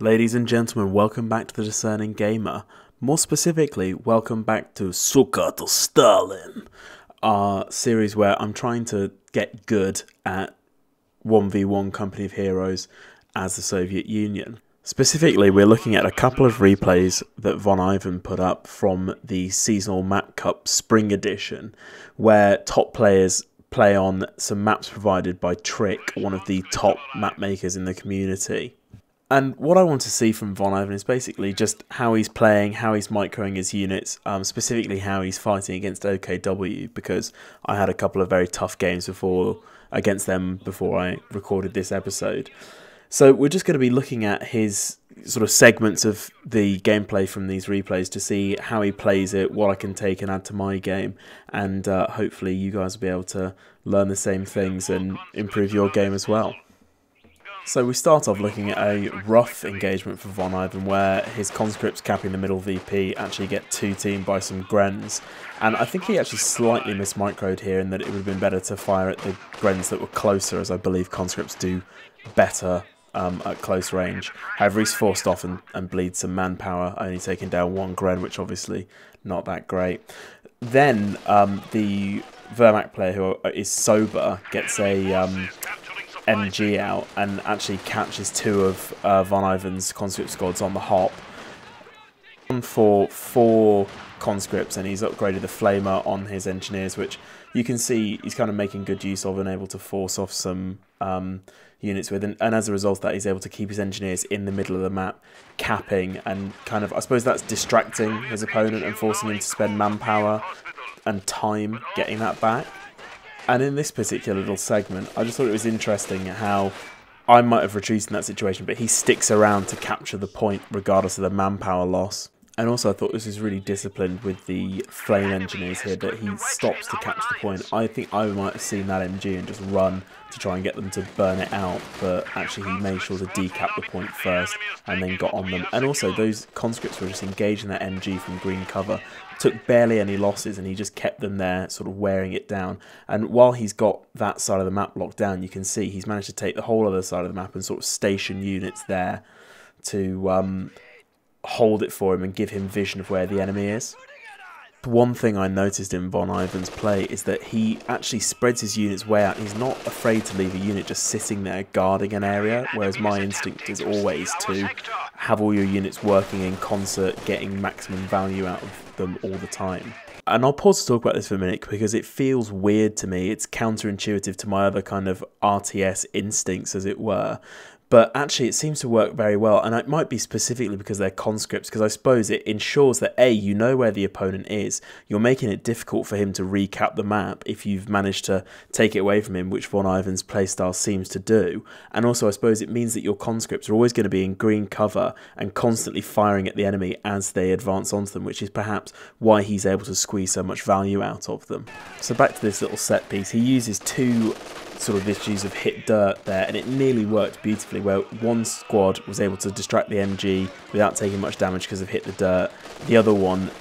Ladies and gentlemen, welcome back to The Discerning Gamer. More specifically, welcome back to Cyka to Stalin, our series where I'm trying to get good at 1v1 Company of Heroes as the Soviet Union. Specifically, we're looking at a couple of replays that Von Ivan put up from the Seasonal Map Cup Spring Edition, where top players play on some maps provided by Trick, one of the top map makers in the community. And what I want to see from Von Ivan is basically just how he's playing, how he's microing his units, specifically how he's fighting against OKW, because I had a couple of very tough games against them before I recorded this episode. So we're just going to be looking at his sort of segments of the gameplay from these replays to see how he plays it, what I can take and add to my game, and hopefully you guys will be able to learn the same things and improve your game as well. So we start off looking at a rough engagement for Von Ivan where his conscripts capping the middle VP actually get two-teamed by some Grens, and I think he actually slightly mismicroed here in that it would have been better to fire at the Grens that were closer, as I believe conscripts do better at close range. However, he's forced off and bleeds some manpower, only taking down one Gren, which obviously not that great. Then the Wehrmacht player who is sober gets a MG out and actually catches two of Von Ivan's conscript squads on the hop. For 4 conscripts, and he's upgraded the flamer on his engineers, which you can see he's kind of making good use of and able to force off some units with, and as a result of that he's able to keep his engineers in the middle of the map capping, and kind of, I suppose that's distracting his opponent and forcing him to spend manpower and time getting that back. And in this particular little segment, I just thought it was interesting how I might have retreated in that situation, but he sticks around to capture the point regardless of the manpower loss. And also I thought this was really disciplined with the flame engineers here, that he stops to catch the point. I think I might have seen that MG and just run to try and get them to burn it out, but actually he made sure to decap the point first and then got on them. And also those conscripts were just engaging that MG from green cover, took barely any losses, and he just kept them there sort of wearing it down. And while he's got that side of the map locked down, you can see he's managed to take the whole other side of the map and sort of station units there to hold it for him and give him vision of where the enemy is. One thing I noticed in Von Ivan's play is that he actually spreads his units way out. He's not afraid to leave a unit just sitting there guarding an area, whereas my instinct is always to have all your units working in concert, getting maximum value out of them all the time. And I'll pause to talk about this for a minute because it feels weird to me. It's counterintuitive to my other kind of RTS instincts, as it were. But actually it seems to work very well, and it might be specifically because they're conscripts, because I suppose it ensures that A, you know where the opponent is, you're making it difficult for him to recap the map if you've managed to take it away from him, which Von Ivan's playstyle seems to do, and also I suppose it means that your conscripts are always going to be in green cover and constantly firing at the enemy as they advance onto them, which is perhaps why he's able to squeeze so much value out of them. So back to this little set piece, he uses 2 sort of issues of hit dirt there, and it nearly worked beautifully, where one squad was able to distract the MG without taking much damage because of hit the dirt. The other one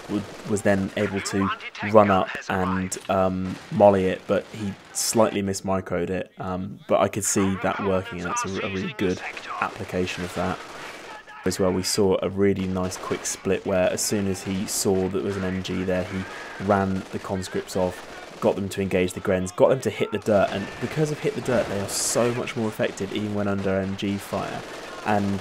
was then able to run up and molly it, but he slightly mismicroed it, but I could see that working, and that's a really good application of that. As well, we saw a really nice quick split where as soon as he saw that there was an MG there, he ran the conscripts off, got them to engage the Grens, got them to hit the dirt, and because of hit the dirt they are so much more effective even when under MG fire. And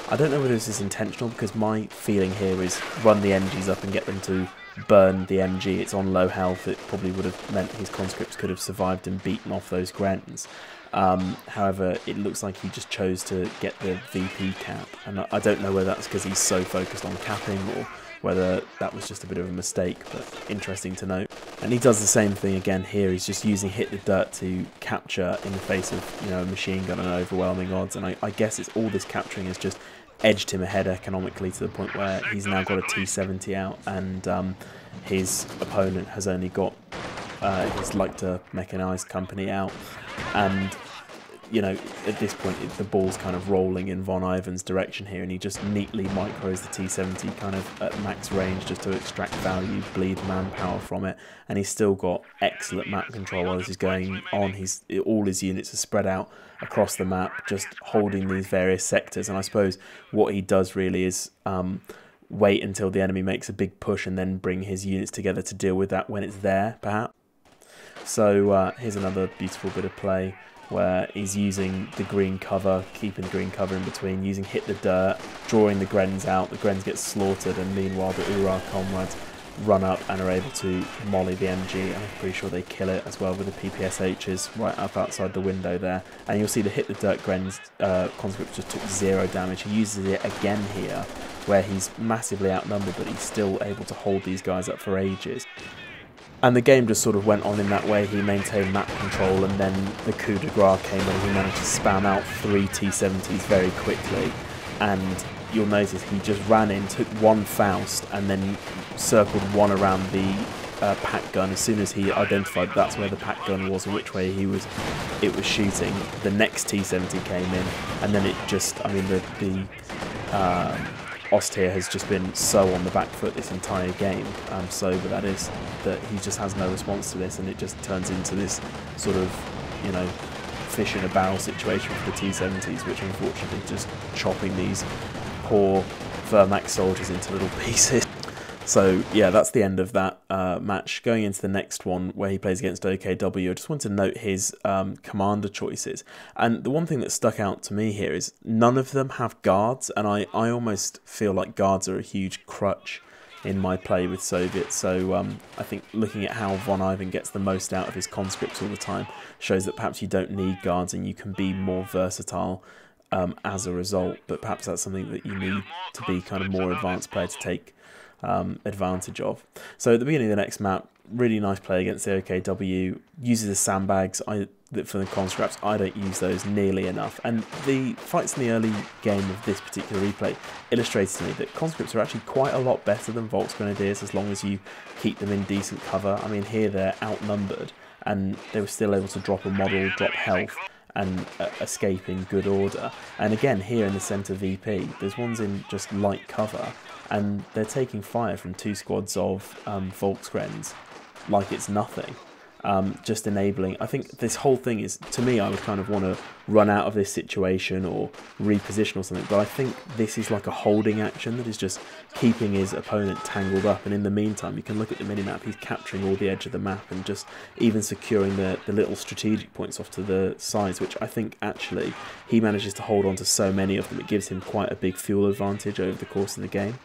I don't know whether this is intentional, because my feeling here is run the MGs up and get them to burn the MG. It's on low health, it probably would have meant his conscripts could have survived and beaten off those Grens. However, it looks like he just chose to get the VP cap, and I don't know whether that's because he's so focused on capping or whether that was just a bit of a mistake, but interesting to note. And he does the same thing again here. He's just using hit the dirt to capture in the face of, you know, a machine gun and overwhelming odds, and I guess it's all this capturing has just edged him ahead economically to the point where he's now got a T70 out, and his opponent has only got his like to mechanized company out. And you know, at this point, the ball's kind of rolling in Von Ivan's direction here, and he just neatly micros the T-70 kind of at max range just to extract value, bleed manpower from it, and he's still got excellent map control while this is going on. All his units are spread out across the map, just holding these various sectors, and I suppose what he does really is wait until the enemy makes a big push and then bring his units together to deal with that when it's there, perhaps. So here's another beautiful bit of play where he's using the green cover, keeping the green cover in between, using hit the dirt, drawing the Grens out. The Grens get slaughtered, and meanwhile the Ura comrades run up and are able to molly the MG, and I'm pretty sure they kill it as well with the PPSHs right up outside the window there. And you'll see the hit the dirt Grens conscript just took 0 damage. He uses it again here, where he's massively outnumbered, but he's still able to hold these guys up for ages. And the game just sort of went on in that way. He maintained map control, and then the coup de grace came when he managed to spam out 3 T-70s very quickly. And you'll notice he just ran in, took 1 Faust, and then circled 1 around the pack gun. As soon as he identified that's where the pack gun was and which way it was shooting, the next T-70 came in, and then it just, I mean, the Ost here has just been so on the back foot this entire game, sober that is, that he just has no response to this, and it just turns into this sort of, you know, fish in a barrel situation for the T-70s, which unfortunately just chopping these poor Wehrmacht soldiers into little pieces. So yeah, that's the end of that match. Going into the next one where he plays against OKW, I just want to note his commander choices. And the one thing that stuck out to me here is none of them have guards, and I almost feel like guards are a huge crutch in my play with Soviets. So I think looking at how Von Ivan gets the most out of his conscripts all the time shows that perhaps you don't need guards and you can be more versatile as a result. But perhaps that's something that you need to be kind of more advanced player to take advantage of. So at the beginning of the next map, really nice play against the OKW, uses the sandbags for the conscripts. I don't use those nearly enough, and the fights in the early game of this particular replay illustrates to me that conscripts are actually quite a lot better than Volksgrenadiers as long as you keep them in decent cover. I mean, here they're outnumbered and they were still able to drop a model, drop health, and escape in good order. And again, here in the centre VP, there's ones in just light cover, and they're taking fire from 2 squads of Volksgrens like it's nothing. Just enabling, I think this whole thing is, to me, I would kind of want to run out of this situation or reposition or something, but I think this is like a holding action that is just keeping his opponent tangled up, and in the meantime you can look at the minimap, he's capturing all the edge of the map and just even securing the little strategic points off to the sides, which I think actually he manages to hold on to so many of them, it gives him quite a big fuel advantage over the course of the game.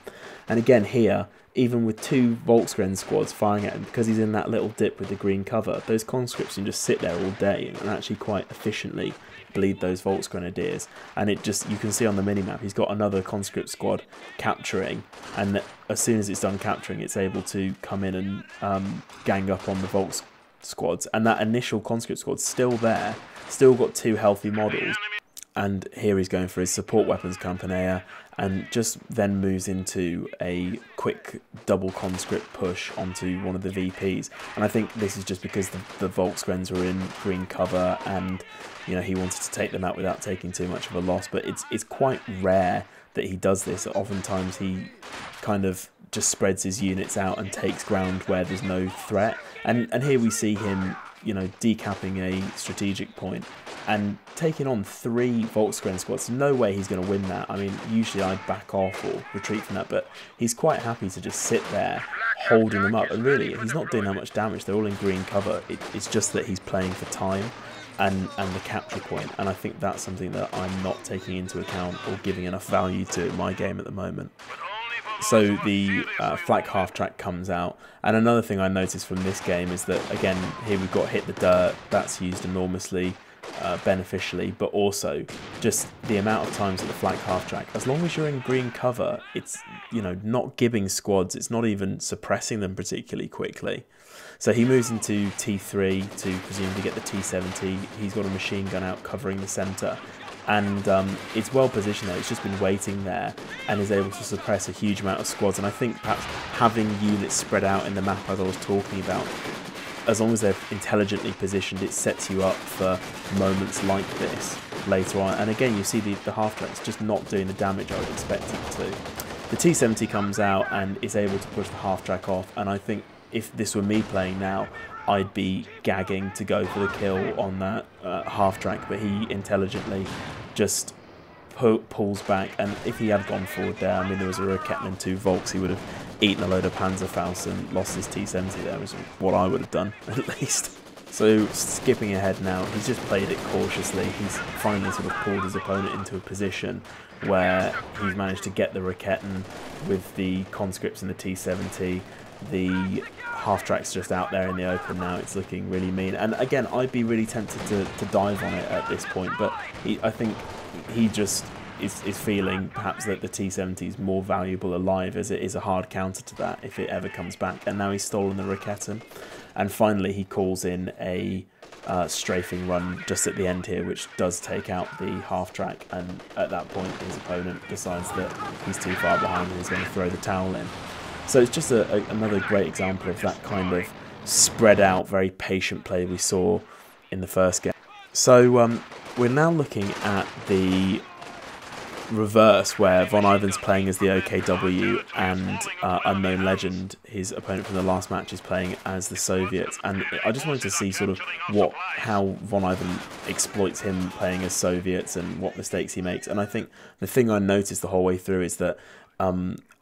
And again here, even with 2 Volksgren squads firing at him, because he's in that little dip with the green cover, those conscripts can just sit there all day and actually quite efficiently bleed those Volksgrenadiers. And it just, you can see on the minimap, he's got another conscript squad capturing, and as soon as it's done capturing, it's able to come in and gang up on the Volks squads. And that initial conscript squad's still there, still got 2 healthy models. And here he's going for his support weapons Campanea, and just then moves into a quick double conscript push onto one of the VPs. And I think this is just because the Volksgrens were in green cover, and you know, he wanted to take them out without taking too much of a loss. But it's quite rare that he does this. Oftentimes he kind of just spreads his units out and takes ground where there's no threat. And here we see him, you know, decapping a strategic point and taking on 3 Volksgren squads. No way he's going to win that. I mean, usually I'd back off or retreat from that, but he's quite happy to just sit there holding them up. And really, he's not doing that much damage. They're all in green cover. It's just that he's playing for time and the capture point. And I think that's something that I'm not taking into account or giving enough value to in my game at the moment. So the flak half track comes out, and another thing I noticed from this game is that, again, here we've got hit the dirt. That's used enormously beneficially, but also just the amount of times at the flak half track, as long as you're in green cover, it's, you know, not gibbing squads, it's not even suppressing them particularly quickly. So he moves into T3 to presumably get the T70. He's got a machine gun out covering the centre, and it's well positioned there. It's just been waiting there and is able to suppress a huge amount of squads. And I think perhaps having units spread out in the map, as I was talking about, as long as they're intelligently positioned, it sets you up for moments like this later on. And again, you see the half-track's just not doing the damage I would expect it to. The T-70 comes out and is able to push the half-track off, and I think if this were me playing now, I'd be gagging to go for the kill on that half-track, but he intelligently just pulls back, and if he had gone forward there, I mean, there was a Raketen and 2 Volks, he would have eaten a load of Panzerfaust and lost his T-70 there, was what I would have done, at least. So, skipping ahead now, he's just played it cautiously. He's finally sort of pulled his opponent into a position where he's managed to get the Raketen with the conscripts and the T-70. The half-track's just out there in the open now. It's looking really mean. And again, I'd be really tempted to dive on it at this point, but I think he just is feeling perhaps that the T-70 is more valuable alive, as it is a hard counter to that if it ever comes back. And now he's stolen the Raketen. And finally he calls in a strafing run just at the end here, which does take out the half-track, and at that point his opponent decides that he's too far behind and he's going to throw the towel in. So it's just another great example of that kind of spread out, very patient play we saw in the first game. So we're now looking at the reverse, where Von Ivan's playing as the OKW and Unknown Legend, his opponent from the last match, is playing as the Soviets. And I just wanted to see sort of how Von Ivan exploits him playing as Soviets and what mistakes he makes. And I think the thing I noticed the whole way through is that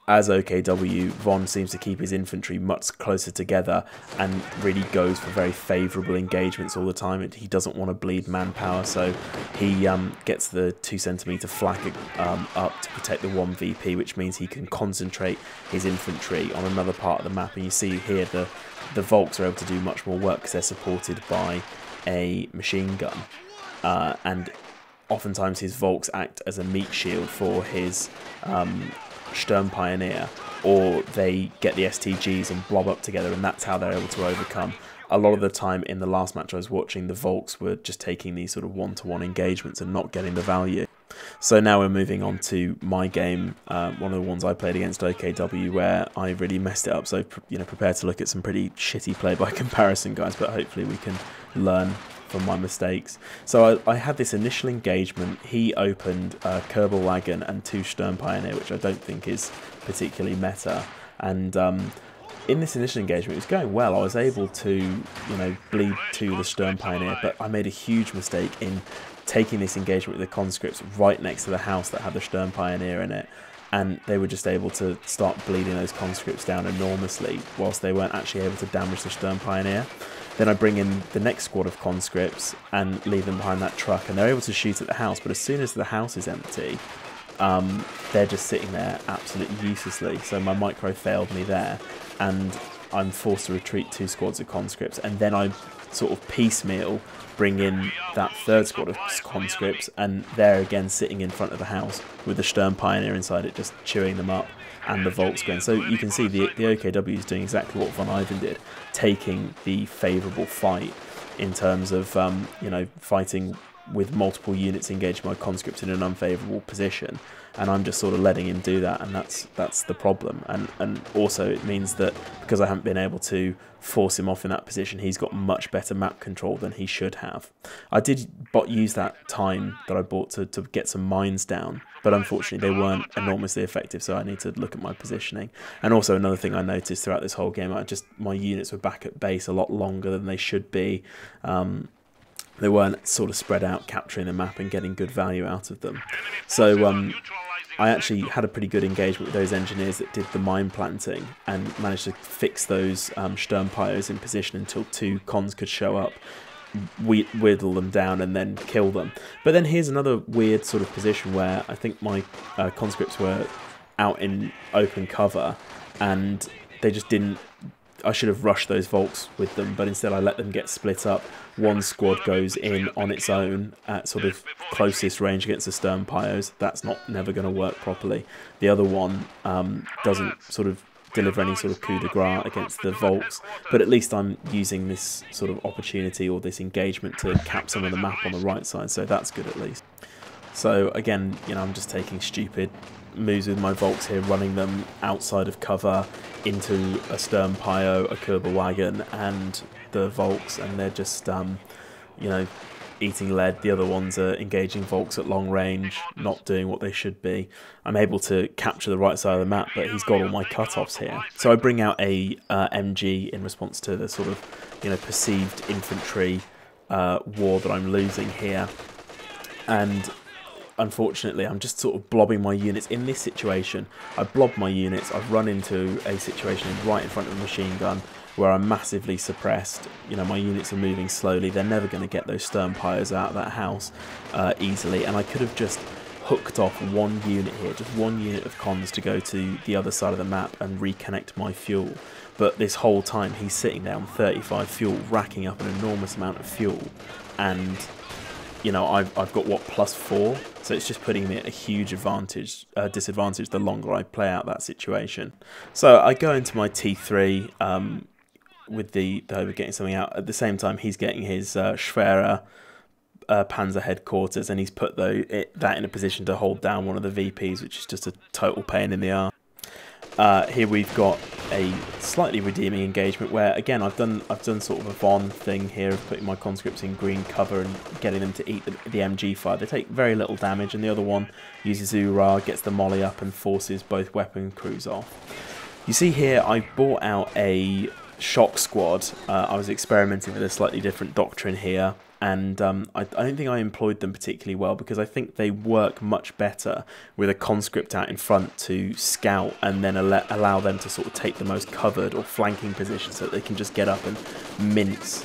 as OKW, Von seems to keep his infantry much closer together and really goes for very favourable engagements all the time. He doesn't want to bleed manpower, so he gets the 2 centimetre flak up to protect the 1 VP, which means he can concentrate his infantry on another part of the map. And you see here the Volks are able to do much more work because they're supported by a machine gun. And oftentimes his Volks act as a meat shield for his Sturmpioneer, or they get the STGs and blob up together, and that's how they're able to overcome. A lot of the time in the last match I was watching, the Volks were just taking these sort of one-to-one engagements and not getting the value. So now we're moving on to my game, one of the ones I played against OKW, where I really messed it up. So prepare to look at some pretty shitty play by comparison, guys, but hopefully we can learn from my mistakes. So I had this initial engagement. He opened Kerbal Wagon and 2 Sturmpioneer, which I don't think is particularly meta. And in this initial engagement, it was going well. I was able to, bleed to the Sturmpioneer, but I made a huge mistake in taking this engagement with the conscripts right next to the house that had the Sturmpioneer in it. And they were just able to start bleeding those conscripts down enormously, whilst they weren't actually able to damage the Sturmpioneer. Then I bring in the next squad of conscripts and leave them behind that truck, and they're able to shoot at the house, but as soon as the house is empty, they're just sitting there absolutely uselessly. So my micro failed me there, and I'm forced to retreat 2 squads of conscripts, and then I sort of piecemeal bring in that 3rd squad of conscripts, and they're again sitting in front of the house with the Sturmpioneer inside it, just chewing them up, and the Volks going. So you can see the OKW is doing exactly what Von Ivan did, taking the favourable fight in terms of fighting with multiple units engaged by conscripts in an unfavourable position, and I'm just sort of letting him do that, and that's the problem. And also it means that because I haven't been able to force him off in that position, he's got much better map control than he should have. I did use that time that I bought to get some mines down, but unfortunately they weren't enormously effective, so I need to look at my positioning. And also another thing I noticed throughout this whole game, my units were back at base a lot longer than they should be. They weren't sort of spread out, capturing the map and getting good value out of them. So I actually had a pretty good engagement with those engineers that did the mine planting and managed to fix those Sturmpios in position until 2 cons could show up, whittle them down and then kill them. But then here's another weird sort of position where I think my conscripts were out in open cover and they just didn't. I should have rushed those Volks with them, but instead I let them get split up. One squad goes in on its own at sort of closest range against the Sturmpios. That's never going to work properly. The other one doesn't sort of deliver any sort of coup de grace against the Volks, but at least I'm using this sort of opportunity or this engagement to cap some of the map on the right side, so that's good at least. So again, I'm just taking stupid moves with my Volks here, running them outside of cover into a Sturmpio, a Kerber wagon, and the Volks, and they're just, you know, eating lead. The other ones are engaging Volks at long range, not doing what they should be. I'm able to capture the right side of the map, but he's got all my cut-offs here. So I bring out a MG in response to the sort of, you know, perceived infantry war that I'm losing here. And unfortunately, I'm just sort of blobbing my units. In this situation, I blob my units. I've run into a situation right in front of a machine gun where I'm massively suppressed. You know, my units are moving slowly. They're never going to get those Sturmpires out of that house easily. And I could have just hooked off one unit here, just one unit of cons to go to the other side of the map and reconnect my fuel. But this whole time, he's sitting there on 35 fuel, racking up an enormous amount of fuel. And you know, I've got, what, +4? So it's just putting me at a huge disadvantage the longer I play out that situation. So I go into my T3 with the hope of getting something out. At the same time, he's getting his Schwerer Panzer headquarters, and he's put that in a position to hold down one of the VPs, which is just a total pain in the arse. Here we've got a slightly redeeming engagement where, again, I've done sort of a Von thing here of putting my conscripts in green cover and getting them to eat the MG fire. They take very little damage, and the other one uses Ura, gets the molly up and forces both weapon crews off. You see here I bought out a shock squad. I was experimenting with a slightly different doctrine here, and I don't think I employed them particularly well, because I think they work much better with a conscript out in front to scout and then allow them to sort of take the most covered or flanking position so that they can just get up and mince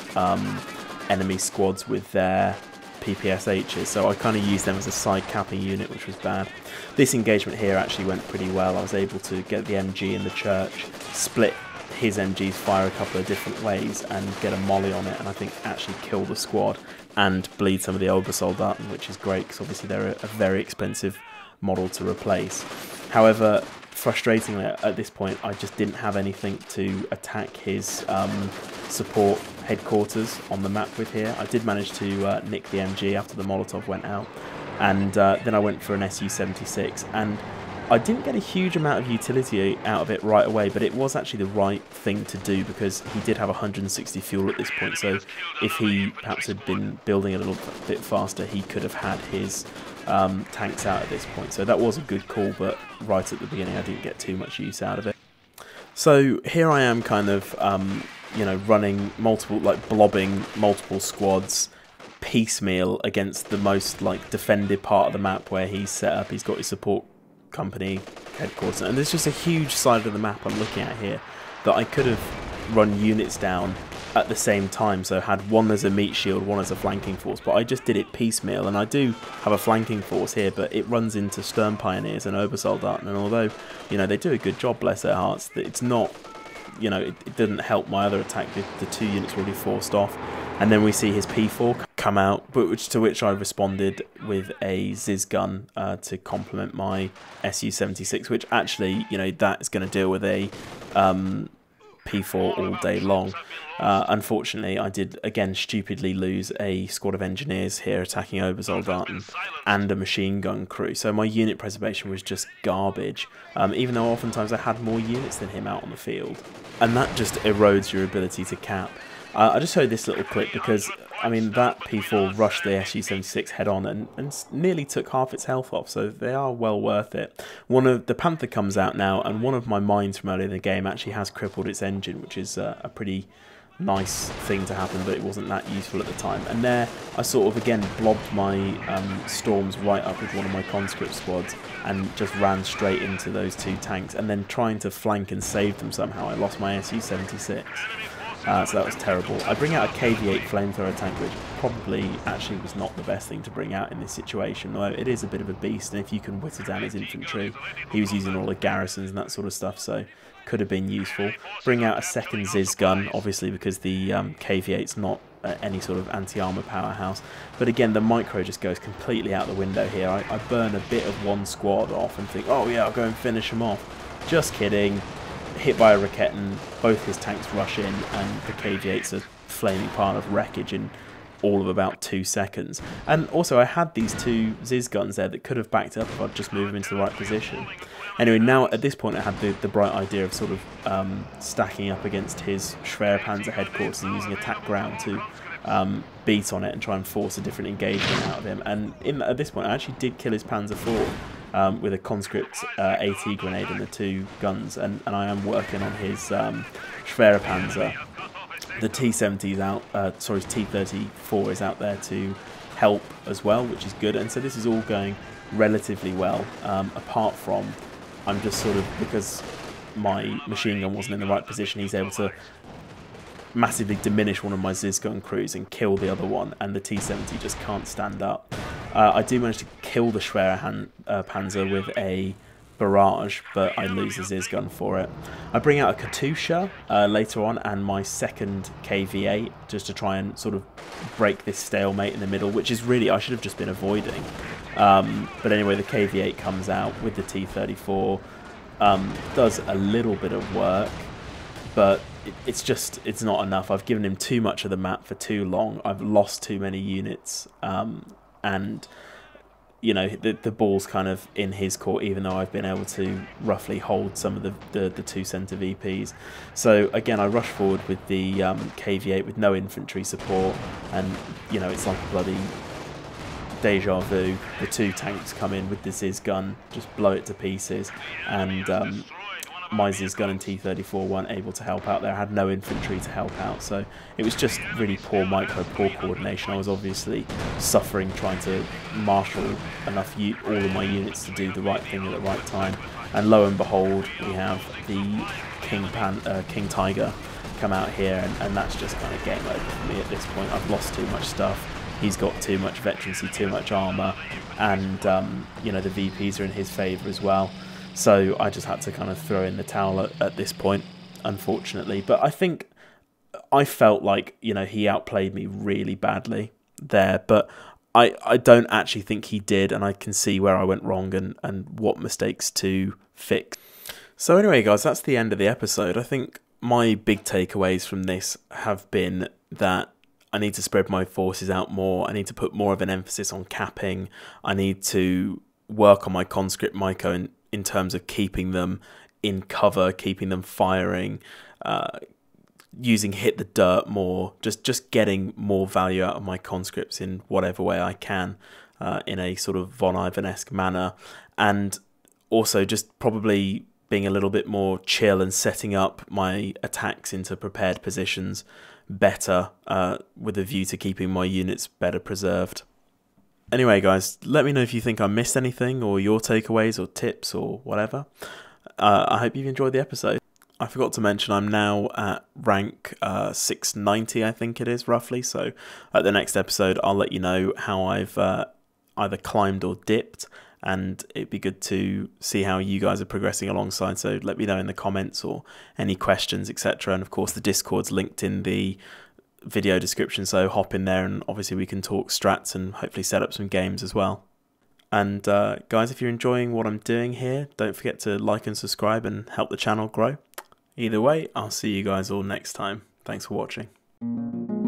enemy squads with their PPSHs. So I kind of used them as a side capping unit, which was bad. This engagement here actually went pretty well. I was able to get the MG in the church, split his MGs, fire a couple of different ways and get a molly on it, and I think actually kill the squad and bleed some of the Obersoldaten, which is great because obviously they're a very expensive model to replace. However, frustratingly at this point, I just didn't have anything to attack his support headquarters on the map with here. I did manage to nick the MG after the Molotov went out, and then I went for an Su-76, and I didn't get a huge amount of utility out of it right away, but it was actually the right thing to do because he did have 160 fuel at this point, so if he perhaps had been building a little bit faster, he could have had his tanks out at this point. So that was a good call, but right at the beginning I didn't get too much use out of it. So here I am kind of, you know, running multiple, like blobbing multiple squads piecemeal against the most like defended part of the map where he's set up. He's got his support company headquarters, and there's just a huge side of the map I'm looking at here that I could have run units down at the same time, so had one as a meat shield, one as a flanking force, but I just did it piecemeal. And I do have a flanking force here, but it runs into Sturm Pioneers and Obersoldaten, and although, you know, they do a good job, bless their hearts, it's not, you know, it didn't help my other attack. The two units were already forced off, and then we see his P4 come out, but to which I responded with a Ziz gun to complement my Su-76, which actually, you know, that is going to deal with a P4 all day long. Unfortunately, I did again stupidly lose a squad of engineers here attacking Obersoldaten and a machine gun crew, so my unit preservation was just garbage, even though oftentimes I had more units than him out on the field, and that just erodes your ability to cap. I just showed this little clip because, I mean, that P4 rushed the Su-76 head on and nearly took half its health off, so they are well worth it. One of the Panther comes out now, and one of my mines from earlier in the game actually has crippled its engine, which is a pretty nice thing to happen, but it wasn't that useful at the time. And there I sort of again blobbed my storms right up with one of my conscript squads and just ran straight into those two tanks, and then trying to flank and save them somehow I lost my Su-76. So that was terrible. I bring out a KV-8 flamethrower tank, which probably actually was not the best thing to bring out in this situation, although it is a bit of a beast, and if you can whittle down his infantry, he was using all the garrisons and that sort of stuff, so could have been useful. Bring out a second Ziz gun, obviously because the KV-8's not any sort of anti-armour powerhouse, but again the micro just goes completely out the window here. I burn a bit of one squad off and think, oh yeah, I'll go and finish them off. Just kidding. Hit by a Raketten, both his tanks rush in, and the KV-8's a flaming pile of wreckage, and all of about 2 seconds. And also I had these 2 Ziz guns there that could have backed up if I'd just moved them into the right position. Anyway, now at this point I had the bright idea of sort of stacking up against his Schwerpanzer headquarters and using attack ground to beat on it and try and force a different engagement out of him. And at this point I actually did kill his Panzer IV with a conscript AT grenade and the 2 guns, and I am working on his Schwerpanzer. The T-70 is out, sorry, T-34 is out there to help as well, which is good. And so this is all going relatively well, apart from I'm just sort of, because my machine gun wasn't in the right position, he's able to massively diminish one of my Ziz gun crews and kill the other one, and the T-70 just can't stand up. I do manage to kill the Schwerpanzer with a barrage, but I lose the Ziz gun for it. I bring out a Katusha later on and my second KV-8 just to try and sort of break this stalemate in the middle, which is really, I should have just been avoiding. But anyway, the KV-8 comes out with the T-34, does a little bit of work, but it's not enough. I've given him too much of the map for too long. I've lost too many units, and you know, the ball's kind of in his court, even though I've been able to roughly hold some of the 2 centre VPs. So again, I rush forward with the KV-8 with no infantry support, and you know, it's like a bloody deja vu. The 2 tanks come in with the Ziz gun, just blow it to pieces, and my Ziz gun and T-34 weren't able to help out there. I had no infantry to help out, so it was just really poor poor coordination. I was obviously suffering trying to marshal enough all of my units to do the right thing at the right time. And lo and behold, we have the King Tiger come out here, and that's just kind of game over for me at this point. I've lost too much stuff. He's got too much veterancy, too much armour, and you know, the VPs are in his favour as well. So I just had to kind of throw in the towel at this point, unfortunately. But I think I felt like, you know, he outplayed me really badly there. But I don't actually think he did, and I can see where I went wrong and what mistakes to fix. So anyway, guys, that's the end of the episode. I think my big takeaways from this have been that I need to spread my forces out more. I need to put more of an emphasis on capping. I need to work on my conscript Myco in terms of keeping them in cover, keeping them firing, using hit the dirt more, just getting more value out of my conscripts in whatever way I can, in a sort of Von Ivan-esque manner, and also just probably being a little bit more chill and setting up my attacks into prepared positions better, with a view to keeping my units better preserved. Anyway, guys, let me know if you think I missed anything, or your takeaways or tips or whatever. I hope you've enjoyed the episode. I forgot to mention I'm now at rank 690, I think it is, roughly. So at the next episode, I'll let you know how I've either climbed or dipped, and it'd be good to see how you guys are progressing alongside. So let me know in the comments or any questions, etc. And of course, the Discord's linked in the video description, so hop in there and obviously we can talk strats and hopefully set up some games as well. And guys, if you're enjoying what I'm doing here, don't forget to like and subscribe and help the channel grow. Either way, I'll see you guys all next time. Thanks for watching.